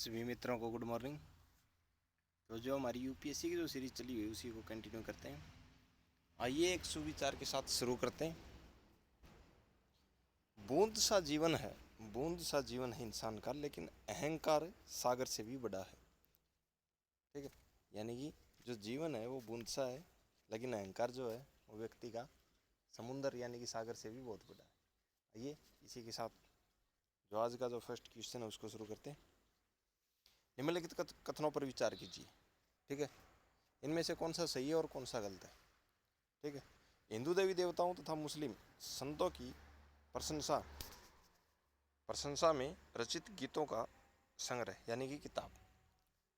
सभी मित्रों को गुड मॉर्निंग। तो जो हमारी यूपीएससी की जो सीरीज चली हुई है उसी को कंटिन्यू करते हैं। आइए एक सुविचार के साथ शुरू करते हैं। बूंद सा जीवन है, बूंद सा जीवन है इंसान का, लेकिन अहंकार सागर से भी बड़ा है। ठीक है, यानी कि जो जीवन है वो बूंद सा है, लेकिन अहंकार जो है वो व्यक्ति का समुंदर यानी कि सागर से भी बहुत बड़ा है। आइए इसी के साथ जो आज का जो फर्स्ट क्वेश्चन है उसको शुरू करते हैं। निम्नलिखित कथनों पर विचार कीजिए। ठीक है, इनमें से कौन सा सही है और कौन सा गलत है। ठीक है, हिंदू देवी देवताओं तथा मुस्लिम संतों की प्रशंसा प्रशंसा में रचित गीतों का संग्रह यानी कि किताब।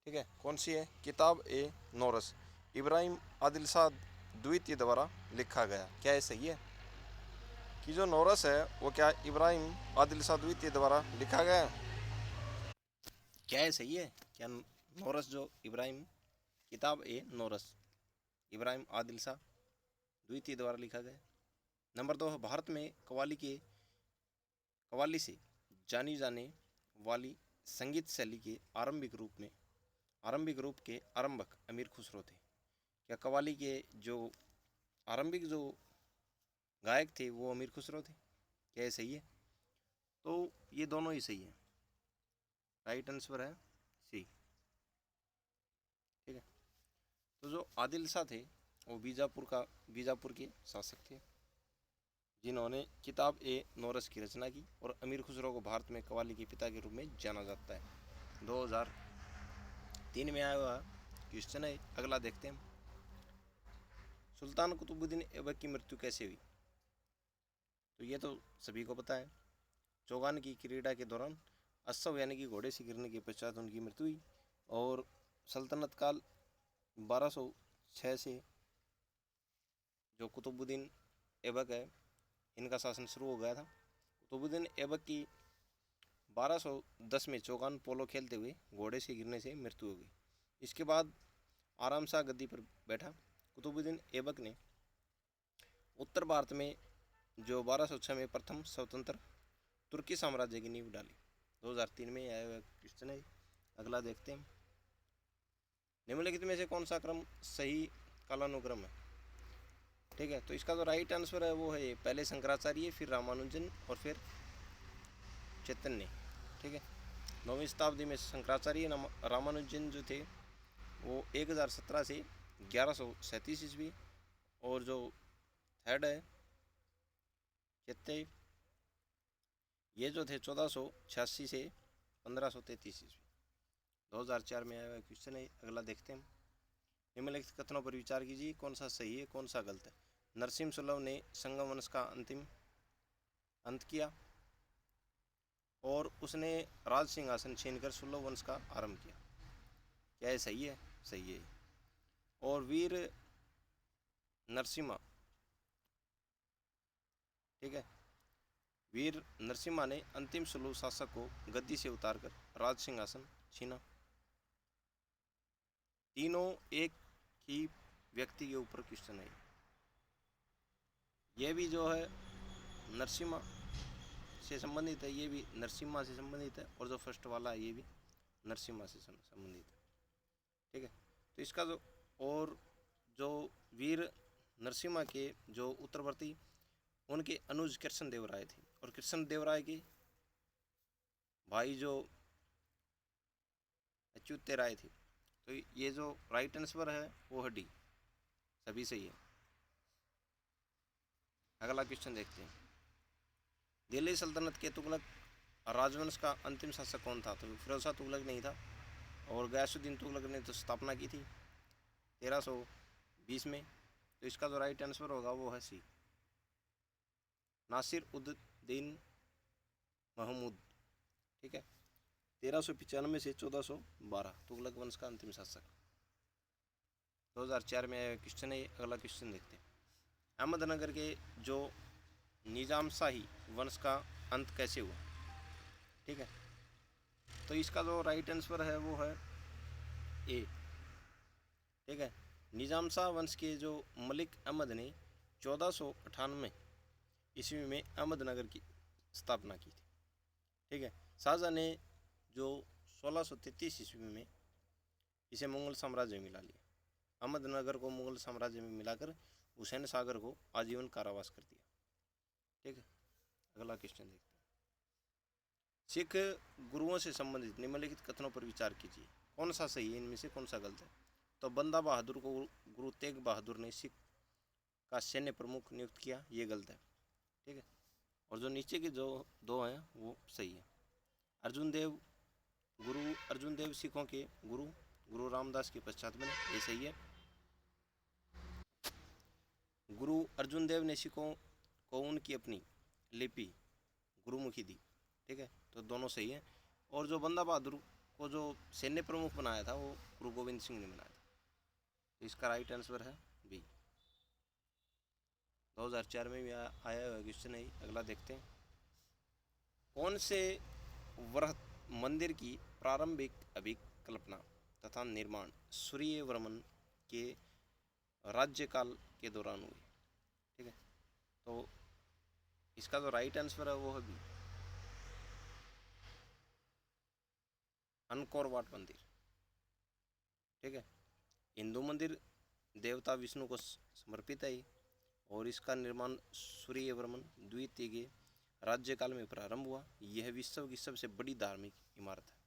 ठीक है, कौन सी है? किताब ए नौरस, इब्राहिम आदिल शाह द्वितीय द्वारा लिखा गया। क्या है सही है कि जो नौरस है वो क्या इब्राहिम आदिल शाह द्वितीय द्वारा लिखा गया? क्या है सही है? क्या नौरस जो इब्राहिम, किताब ए नौरस इब्राहिम आदिल शाह द्वितीय द्वारा लिखा गया। नंबर 2 है भारत में कव्वाली से जानी जाने वाली संगीत शैली के आरंभिक रूप के आरंभक अमीर खुसरो थे। क्या कव्वाली के जो आरंभिक जो गायक थे वो अमीर खुसरो थे? क्या ये सही है? तो ये दोनों ही सही है। राइट आंसर है सी। ठीक है, तो जो आदिल शाह थे वो बीजापुर के शासक थे, जिन्होंने किताब ए नौरस की रचना की, और अमीर खुसरो को भारत में कव्वाली के पिता के रूप में जाना जाता है। 2003 में आया हुआ क्वेश्चन है। अगला देखते हैं। सुल्तान कुतुबुद्दीन ऐबक की मृत्यु कैसे हुई? तो ये तो सभी को पता है। चौगान की क्रीड़ा के दौरान अश्व यानी कि घोड़े से गिरने के पश्चात उनकी मृत्यु हुई, और सल्तनत काल 1206 से जो कुतुबुद्दीन ऐबक है इनका शासन शुरू हो गया था। कुतुबुद्दीन ऐबक की 1210 में चौगान पोलो खेलते हुए घोड़े से गिरने से मृत्यु हो गई। इसके बाद आराम शाह गद्दी पर बैठा। कुतुबुद्दीन ऐबक ने उत्तर भारत में जो 1206 में प्रथम स्वतंत्र तुर्की साम्राज्य की नींव डाली। 2003 में आया हुआ क्वेश्चन है। अगला देखते हैं। निम्नलिखित में से कौन सा क्रम सही कालानुक्रम है? ठीक है, तो इसका जो राइट आंसर है वो है पहले शंकराचार्य, फिर रामानुजन और फिर चैतन्य। ठीक है, 9वीं शताब्दी में शंकराचार्य रामानुजन जो थे वो 1017 से 1137 ईस्वी, और जो थर्ड है चैत्य ये जो थे 1486 से 1533 ईस्वी। 2004 में आया हुआ क्वेश्चन है। अगला देखते हैं। निम्नलिखित कथनों पर विचार कीजिए, कौन सा सही है कौन सा गलत है। नरसिंह सुलभ ने संगम वंश का अंत किया, और उसने राज सिंहासन छीनकर सुलभ वंश का आरंभ किया। क्या ये सही है? सही है। और वीर नरसिम्हा, ठीक है, वीर नरसिम्हा ने अंतिम सुलभ शासक को गद्दी से उतारकर राज सिंहासन छीना। तीनों एक ही व्यक्ति के ऊपर क्वेश्चन है। ये भी जो है नरसिम्हा से संबंधित है, ये भी नरसिम्हा से संबंधित है, और जो फर्स्ट वाला है ये भी नरसिम्हा से संबंधित है। ठीक है, तो इसका जो वीर नरसिम्हा के जो उत्तरवर्ती उनके अनुज कृष्ण देव राय थे, और कृष्ण देव राय के भाई जो अच्युत राय थे। तो ये जो राइट आंसर है वो है डी, सभी सही है। अगला क्वेश्चन देखते हैं। दिल्ली सल्तनत के तुगलक राजवंश का अंतिम शासक कौन था? तो फिरोज शाह तुगलक नहीं था, और गयासुद्दीन तुगलक ने तो स्थापना की थी 1320 में। तो इसका जो राइट आंसर होगा वो है सी, नासिर उद दीन महमूद। ठीक है, 1395 से 1412 तुगलक वंश का अंतिम शासक। 2004 में आया क्वेश्चन है। अगला क्वेश्चन देखते हैं। अहमदनगर के जो निजाम शाही वंश का अंत कैसे हुआ? ठीक है, तो इसका जो राइट आंसर है वो है ए। ठीक है, निजाम शाह वंश के जो मलिक अहमद ने 1498 ईस्वी में अहमदनगर की स्थापना की थी। ठीक है, शाहजहाँ ने जो 1633 ईस्वी में इसे मुगल साम्राज्य में मिला लिया। अहमदनगर को मुगल साम्राज्य में मिलाकर हुसैन सागर को आजीवन कारावास कर दिया। ठीक है, अगला क्वेश्चन देखते हैं। सिख गुरुओं से संबंधित निम्नलिखित कथनों पर विचार कीजिए, कौन सा सही है, इनमें से कौन सा गलत है। तो बंदा बहादुर को गुरु तेग बहादुर ने सिख का सैन्य प्रमुख नियुक्त किया, ये गलत है। ठीक है, और जो नीचे के जो दो हैं वो सही है। अर्जुन देव सिखों के गुरु रामदास के पश्चात बने, ये सही है। गुरु अर्जुन देव ने सिखों को उनकी अपनी लिपि गुरुमुखी दी। ठीक है, तो दोनों सही है। और जो बंदा बहादुर को जो सैन्य प्रमुख बनाया था वो गुरु गोविंद सिंह ने बनाया था। तो इसका राइट आंसर है बी। 2004 में भी आया हुआ क्वेश्चन है। अगला देखते हैं। कौन से वृहत मंदिर की प्रारंभिक अभिकल्पना तथा निर्माण सूर्यवर्मन के राज्यकाल के दौरान हुई। ठीक है, तो इसका जो राइट आंसर है वो है बी, अनकोर वाट मंदिर। ठीक है, हिंदू मंदिर देवता विष्णु को समर्पित है और इसका निर्माण सूर्यवर्मन द्वितीय के राज्यकाल में प्रारंभ हुआ। यह विश्व की सबसे बड़ी धार्मिक इमारत है।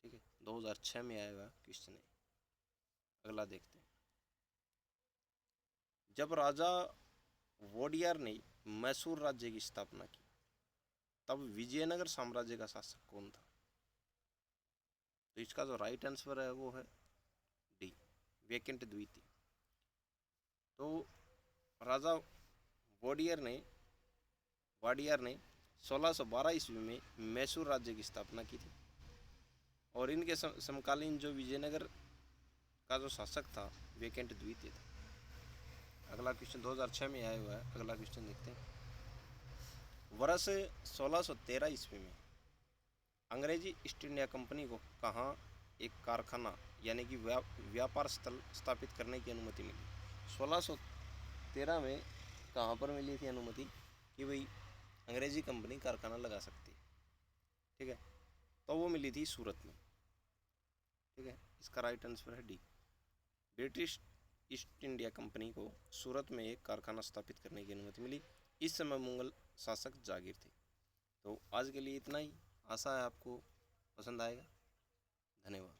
ठीक है, 2006 में आया हुआ क्वेश्चन है। अगला देखते हैं। जब राजा वोडियार ने मैसूर राज्य की स्थापना की तब विजयनगर साम्राज्य का शासक कौन था। तो इसका जो राइट आंसर है वो है डी, वेकेंट द्वितीय। तो राजा वाडियर ने 1612 ईस्वी में मैसूर राज्य की स्थापना की थी और इनके समकालीन जो विजयनगर का जो शासक था वेकेंट द्वितीय था। अगला क्वेश्चन 2006 में आया हुआ है। अगला क्वेश्चन देखते हैं। वर्ष 1613 ईस्वी में अंग्रेजी ईस्ट इंडिया कंपनी को कहाँ एक कारखाना यानी कि व्यापार स्थल स्थापित करने की अनुमति मिली। 1613 में कहाँ पर मिली थी अनुमति कि भाई अंग्रेजी कंपनी कारखाना लगा सकती है। ठीक है, तो वो मिली थी सूरत में। ठीक है, इसका राइट आंसर है D, British east India company को सूरत में एक कारखाना स्थापित करने की अनुमति मिली। इस समय मुगल शासक जागीर थे। तो आज के लिए इतना ही। आशा है आपको पसंद आएगा। धन्यवाद।